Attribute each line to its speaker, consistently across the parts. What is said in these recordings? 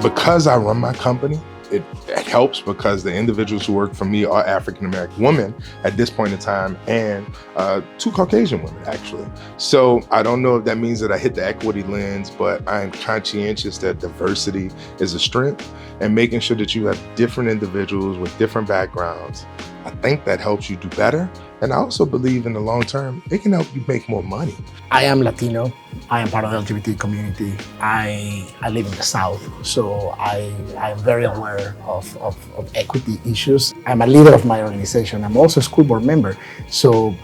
Speaker 1: Because I run my company, it helps because the individuals who work for me are African-American women at this point in time, and 2 Caucasian women, actually. So I don't know if that means that I hit the equity lens, but I'm conscientious that diversity is a strength, and making sure that you have different individuals with different backgrounds. I think that helps you do better. And I also believe in the long term, it can help you make more money.
Speaker 2: I am Latino. I am part of the LGBT community. I live in the South, so I'm very aware of equity issues. I'm a leader of my organization. I'm also a school board member. So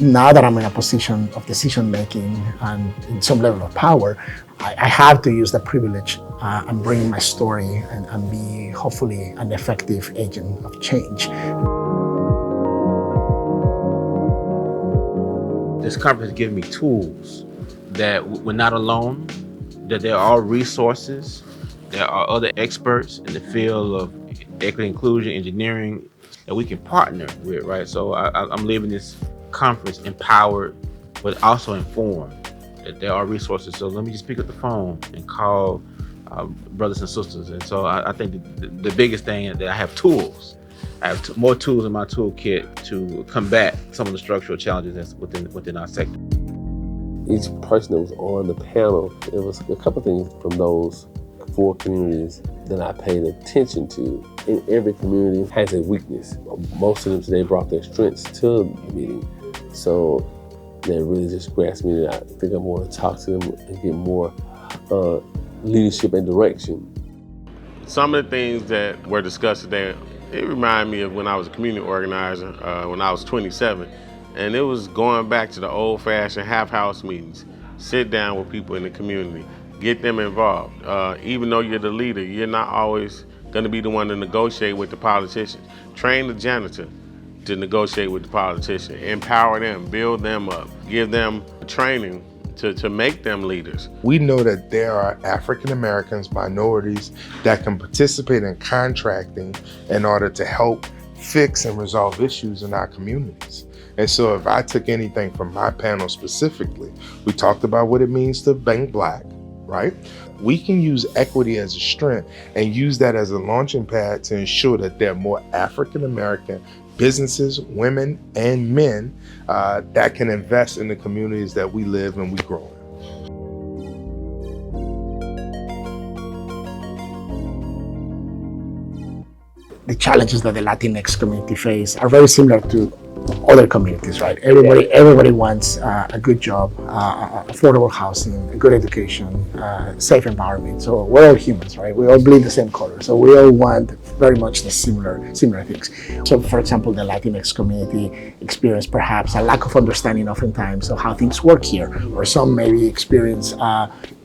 Speaker 2: now that I'm in a position of decision making and in some level of power, I have to use that privilege and bring my story and be hopefully an effective agent of change.
Speaker 3: This conference gives me tools that we're not alone, that there are resources, there are other experts in the field of equity, inclusion, engineering that we can partner with, right? So I'm leaving this conference empowered, but also informed that there are resources. So let me just pick up the phone and call brothers and sisters. And so I think the biggest thing is that I have tools. I have more tools in my toolkit to combat some of the structural challenges that's within our sector.
Speaker 4: Each person that was on the panel, it was a couple things from those 4 communities that I paid attention to. In every community has a weakness. Most of them today brought their strengths to the meeting. So that really just grasped me, that I think I'm going to talk to them and get more leadership and direction.
Speaker 5: Some of the things that were discussed today, it reminded me of when I was a community organizer when I was 27. And it was going back to the old-fashioned half-house meetings. Sit down with people in the community, get them involved. Even though you're the leader, you're not always going to be the one to negotiate with the politicians. Train the janitor to negotiate with the politician. Empower them, build them up, give them training to make them leaders.
Speaker 1: We know that there are African Americans, minorities that can participate in contracting in order to help fix and resolve issues in our communities. And so if I took anything from my panel specifically, we talked about what it means to bank Black, right? We can use equity as a strength and use that as a launching pad to ensure that there are more African American businesses, women, and men that can invest in the communities that we live and we grow in.
Speaker 2: The challenges that the Latinx community face are very similar to other communities, right? Everybody wants a good job, affordable housing, a good education, safe environment. So we're all humans, right? We all bleed the same color. So we all want very much the similar things. So for example, the Latinx community experience perhaps a lack of understanding oftentimes of how things work here, or some maybe experience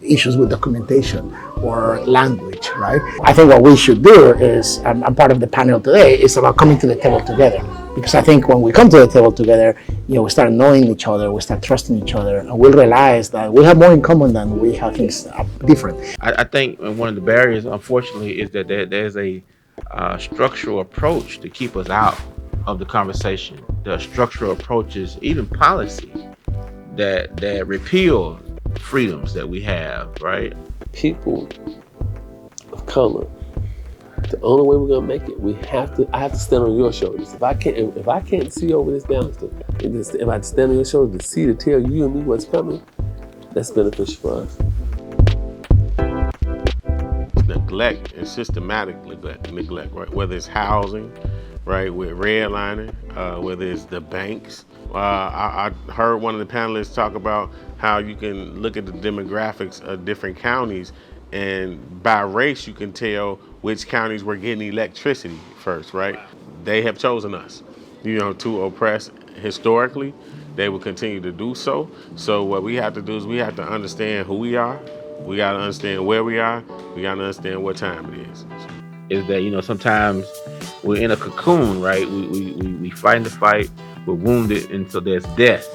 Speaker 2: issues with documentation or language, right? I think what we should do is, I'm part of the panel today, is about coming to the table together. Because I think when we come to the table together, we start knowing each other, we start trusting each other, and we'll realize that we have more in common than we have things different.
Speaker 3: I think one of the barriers, unfortunately, is that there's a structural approach to keep us out of the conversation. There are structural approaches, even policy, that repeal freedoms that we have, right?
Speaker 4: People of color, the only way we're gonna make it, I have to stand on your shoulders. If I can't see over this banister, if I stand on your shoulders to see, to tell you and me what's coming, that's beneficial for us.
Speaker 5: Neglect and systematic neglect, right? Whether it's housing, right, with redlining, whether it's the banks. I heard one of the panelists talk about how you can look at the demographics of different counties, and by race you can tell which counties were getting electricity first, right? They have chosen us, to oppress historically. They will continue to do so. So what we have to do is we have to understand who we are. We got to understand where we are. We got to understand what time it is.
Speaker 3: Is that, sometimes we're in a cocoon, right? We fight the fight, we're wounded, and so there's death.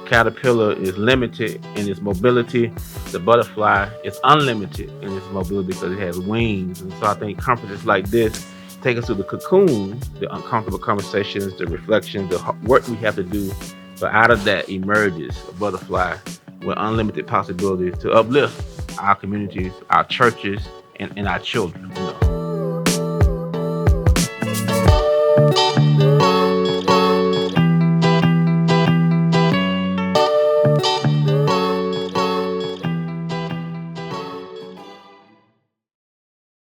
Speaker 3: Caterpillar is limited in its mobility. The butterfly is unlimited in its mobility because it has wings. And so I think conferences like this take us to the cocoon, the uncomfortable conversations, the reflections, the work we have to do. But out of that emerges a butterfly with unlimited possibilities to uplift our communities, our churches, and our children. You know,